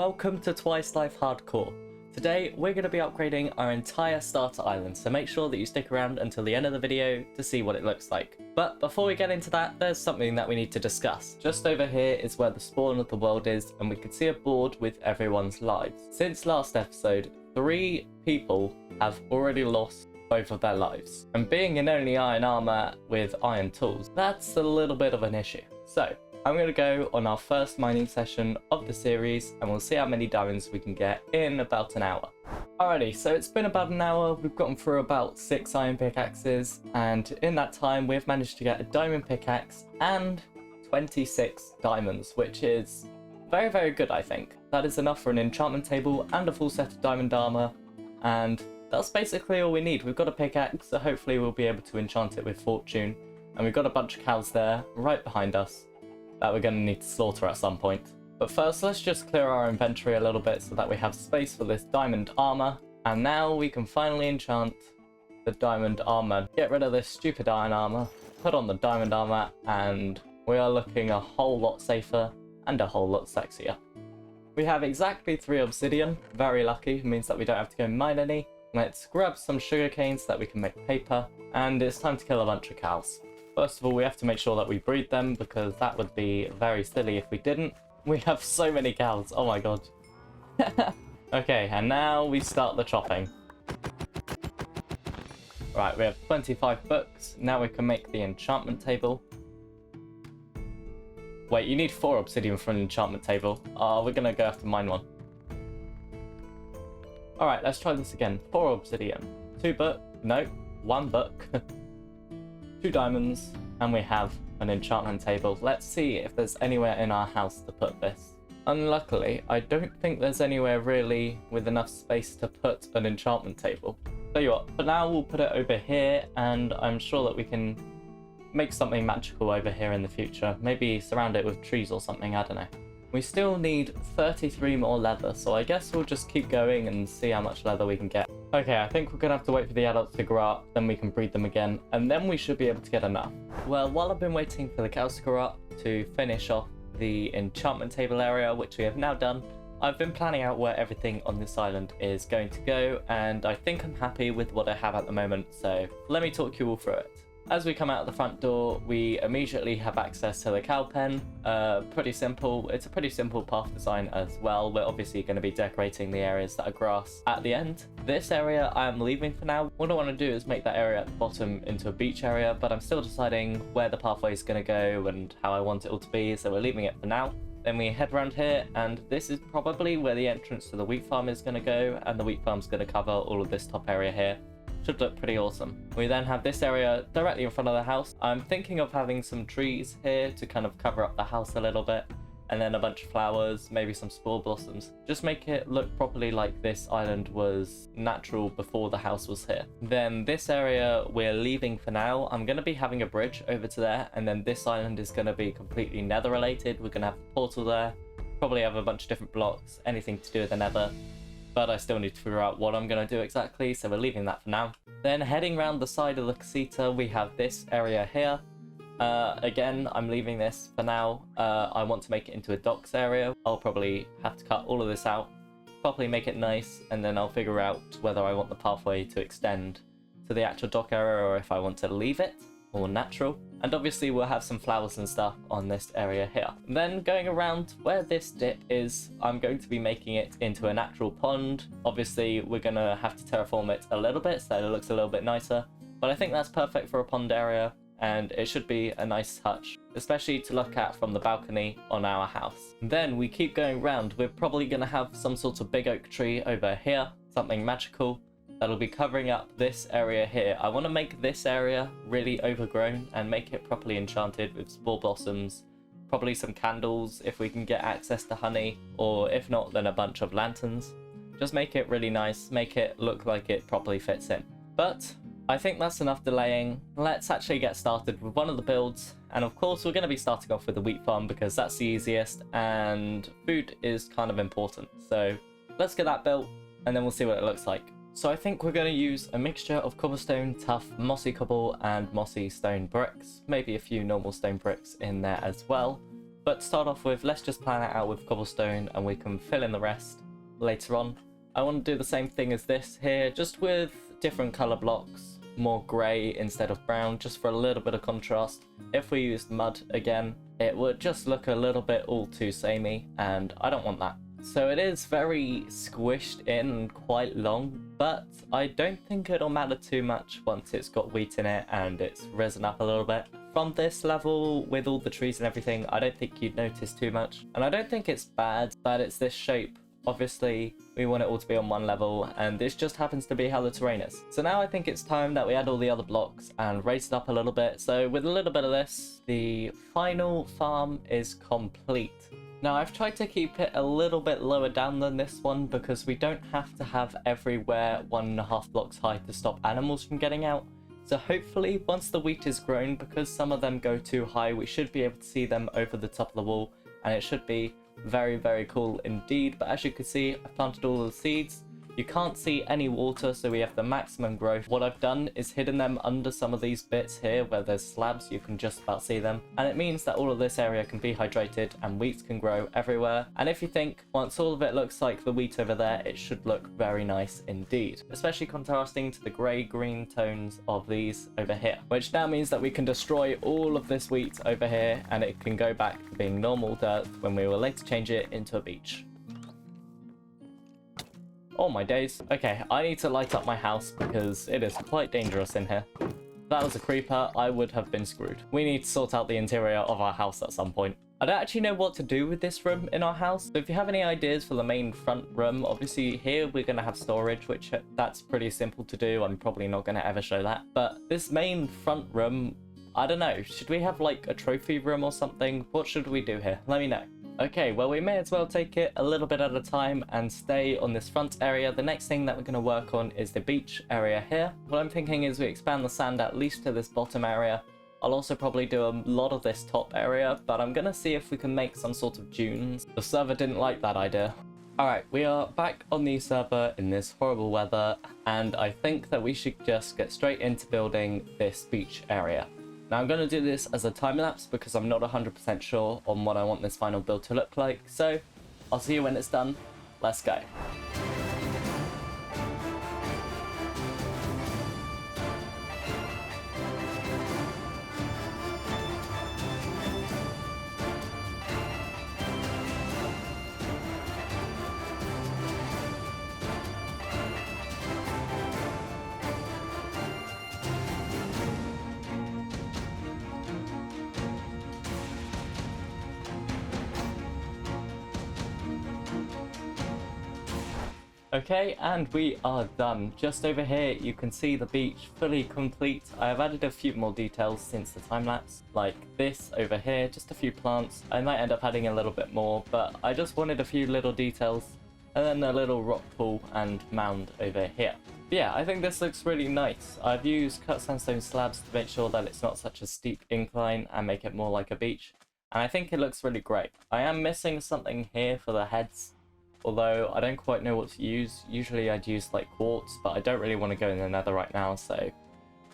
welcome to Twice Life Hardcore. Today we're going to be upgrading our entire starter island, so make sure that you stick around until the end of the video to see what it looks like. But before we get into that, there's something that we need to discuss. Just over here is where the spawn of the world is, and we can see a board with everyone's lives. Since last episode, 3 people have already lost both of their lives. And being in only iron armor with iron tools, that's a little bit of an issue. So I'm going to go on our first mining session of the series and we'll see how many diamonds we can get in about an hour. Alrighty, so it's been about an hour, we've gotten through about 6 iron pickaxes, and in that time we've managed to get a diamond pickaxe and 26 diamonds, which is very, very good, I think. That is enough for an enchantment table and a full set of diamond armor, and that's basically all we need. We've got a pickaxe, so hopefully we'll be able to enchant it with fortune, and we've got a bunch of cows there right behind us that we're going to need to slaughter at some point. But first, let's just clear our inventory a little bit so that we have space for this diamond armor. And now we can finally enchant the diamond armor. Get rid of this stupid iron armor, put on the diamond armor, and we are looking a whole lot safer and a whole lot sexier. We have exactly 3 obsidian, very lucky, means that we don't have to go mine any. Let's grab some sugar cane so that we can make paper, and it's time to kill a bunch of cows. First of all, we have to make sure that we breed them, because that would be very silly if we didn't. We have so many cows, oh my god. Okay, and now we start the chopping. Right, we have 25 books. Now we can make the enchantment table. Wait, you need 4 obsidian for an enchantment table. We're gonna go have to mine one. Alright, let's try this again. 4 obsidian. 2 book. No, 1 book. 2 diamonds, and we have an enchantment table. Let's see if there's anywhere in our house to put this. Unluckily, I don't think there's anywhere really with enough space to put an enchantment table. Tell you what, for now we'll put it over here, and I'm sure that we can make something magical over here in the future. Maybe surround it with trees or something, I don't know. We still need 33 more leather, so I guess we'll just keep going and see how much leather we can get. Okay, I think we're gonna have to wait for the adults to grow up, then we can breed them again, and then we should be able to get enough. Well, while I've been waiting for the cows to grow up to finish off the enchantment table area, which we have now done, I've been planning out where everything on this island is going to go, and I think I'm happy with what I have at the moment, so let me talk you all through it. As we come out of the front door, we immediately have access to the cow pen. Pretty simple. It's a pretty simple path design as well. We're obviously going to be decorating the areas that are grass at the end. This area I am leaving for now. What I want to do is make that area at the bottom into a beach area, but I'm still deciding where the pathway is going to go and how I want it all to be, so we're leaving it for now. Then we head around here, and this is probably where the entrance to the wheat farm is going to go, and the wheat farm's going to cover all of this top area here. Should look pretty awesome. We then have this area directly in front of the house. I'm thinking of having some trees here to kind of cover up the house a little bit, and then a bunch of flowers, maybe some spore blossoms. Just make it look properly like this island was natural before the house was here. Then this area we're leaving for now. I'm going to be having a bridge over to there, and then this island is going to be completely nether related. We're going to have a portal there, probably have a bunch of different blocks, anything to do with the nether. But I still need to figure out what I'm going to do exactly, so we're leaving that for now. Then heading around the side of the casita, we have this area here. Again, I'm leaving this for now. I want to make it into a docks area. I'll probably have to cut all of this out, properly make it nice, and then I'll figure out whether I want the pathway to extend to the actual dock area or if I want to leave it more natural. And obviously we'll have some flowers and stuff on this area here. Then going around where this dip is, I'm going to be making it into a natural pond. Obviously we're going to have to terraform it a little bit so it looks a little bit nicer, but I think that's perfect for a pond area, and it should be a nice touch, especially to look at from the balcony on our house. Then we keep going around. We're probably going to have some sort of big oak tree over here, something magical that'll be covering up this area here. I want to make this area really overgrown and make it properly enchanted with spore blossoms, probably some candles if we can get access to honey, or if not then a bunch of lanterns. Just make it really nice, make it look like it properly fits in. But I think that's enough delaying. Let's actually get started with one of the builds, and of course we're going to be starting off with the wheat farm because that's the easiest and food is kind of important. So let's get that built and then we'll see what it looks like. So I think we're going to use a mixture of cobblestone, tough, mossy cobble and mossy stone bricks. Maybe a few normal stone bricks in there as well. But to start off with, let's just plan it out with cobblestone and we can fill in the rest later on. I want to do the same thing as this here, just with different colour blocks, more grey instead of brown, just for a little bit of contrast. If we used mud again, it would just look a little bit all too samey, and I don't want that. So it is very squished in and quite long, but I don't think it'll matter too much once it's got wheat in it and it's risen up a little bit. From this level, with all the trees and everything, I don't think you'd notice too much. And I don't think it's bad that it's this shape. Obviously, we want it all to be on one level, and this just happens to be how the terrain is. So now I think it's time that we add all the other blocks and raise it up a little bit. So with a little bit of this, the final farm is complete. Now I've tried to keep it a little bit lower down than this one because we don't have to have everywhere 1.5 blocks high to stop animals from getting out. So hopefully once the wheat is grown, because some of them go too high, we should be able to see them over the top of the wall, and it should be very, very cool indeed. But as you can see, I've planted all the seeds. You can't see any water, so we have the maximum growth. What I've done is hidden them under some of these bits here where there's slabs, you can just about see them. And it means that all of this area can be hydrated and wheat can grow everywhere. And if you think, once all of it looks like the wheat over there, it should look very nice indeed. Especially contrasting to the grey-green tones of these over here. Which now means that we can destroy all of this wheat over here and it can go back to being normal dirt when we will later change it into a beach. Oh my days. Okay, I need to light up my house because it is quite dangerous in here. If that was a creeper, I would have been screwed. We need to sort out the interior of our house at some point. I don't actually know what to do with this room in our house. So if you have any ideas for the main front room, obviously here we're going to have storage, which that's pretty simple to do. I'm probably not going to ever show that. But this main front room, I don't know. Should we have like a trophy room or something? What should we do here? Let me know. Okay, well we may as well take it a little bit at a time and stay on this front area. The next thing that we're going to work on is the beach area here. What I'm thinking is we expand the sand at least to this bottom area. I'll also probably do a lot of this top area, but I'm going to see if we can make some sort of dunes. The server didn't like that idea. Alright, we are back on the server in this horrible weather, and I think that we should just get straight into building this beach area. Now I'm going to do this as a time lapse because I'm not 100% sure on what I want this final build to look like, so I'll see you when it's done. Let's go. Okay, and we are done. Just over here you can see the beach fully complete. I have added a few more details since the time lapse, like this over here, just a few plants. I might end up adding a little bit more, but I just wanted a few little details, and then a little rock pool and mound over here. But yeah, I think this looks really nice. I've used cut sandstone slabs to make sure that it's not such a steep incline and make it more like a beach, and I think it looks really great. I am missing something here for the heads, although I don't quite know what to use. Usually I'd use like quartz, but I don't really want to go in the nether right now, so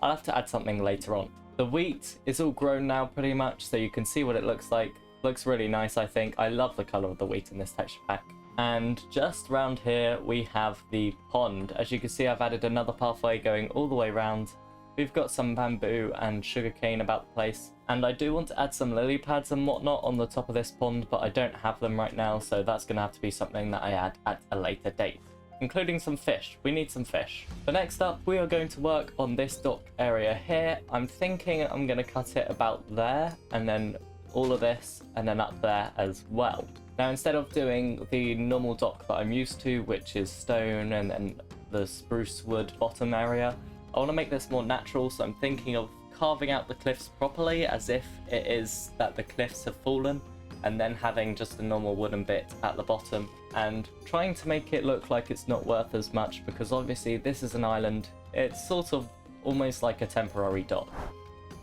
I'll have to add something later on. The wheat is all grown now pretty much, so you can see what it looks like. Looks really nice, I think. I love the colour of the wheat in this texture pack. And just around here we have the pond. As you can see, I've added another pathway going all the way around. We've got some bamboo and sugarcane about the place, and I do want to add some lily pads and whatnot on the top of this pond, but I don't have them right now, so that's going to have to be something that I add at a later date, including some fish. We need some fish. But next up, we are going to work on this dock area here. I'm thinking I'm going to cut it about there, and then all of this, and then up there as well. Now, instead of doing the normal dock that I'm used to, which is stone and then the spruce wood bottom area, I want to make this more natural, so I'm thinking of carving out the cliffs properly as if it is that the cliffs have fallen, and then having just a normal wooden bit at the bottom, and trying to make it look like it's not worth as much, because obviously this is an island. It's sort of almost like a temporary dock.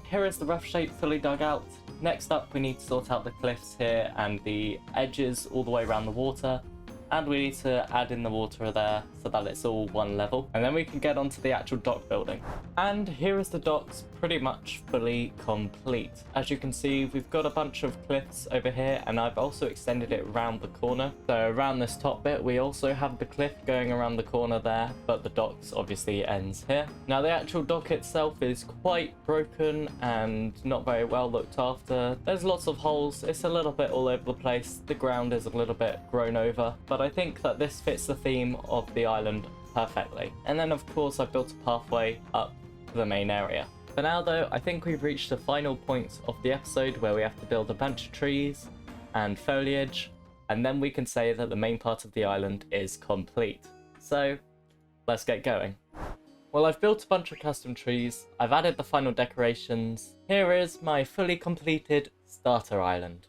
Here is the rough shape fully dug out. Next up, we need to sort out the cliffs here and the edges all the way around the water. and we need to add in the water there so that it's all one level, and then we can get onto the actual dock building. And here is the docks pretty much fully complete. As you can see, we've got a bunch of cliffs over here, and I've also extended it around the corner. So around this top bit, we also have the cliff going around the corner there, but the docks obviously ends here. Now the actual dock itself is quite broken and not very well looked after. There's lots of holes, it's a little bit all over the place, the ground is a little bit grown over, but I think that this fits the theme of the island perfectly. And then of course I built a pathway up to the main area. For now though, I think we've reached the final point of the episode where we have to build a bunch of trees and foliage, and then we can say that the main part of the island is complete. So let's get going. Well, I've built a bunch of custom trees, I've added the final decorations. Here is my fully completed starter island.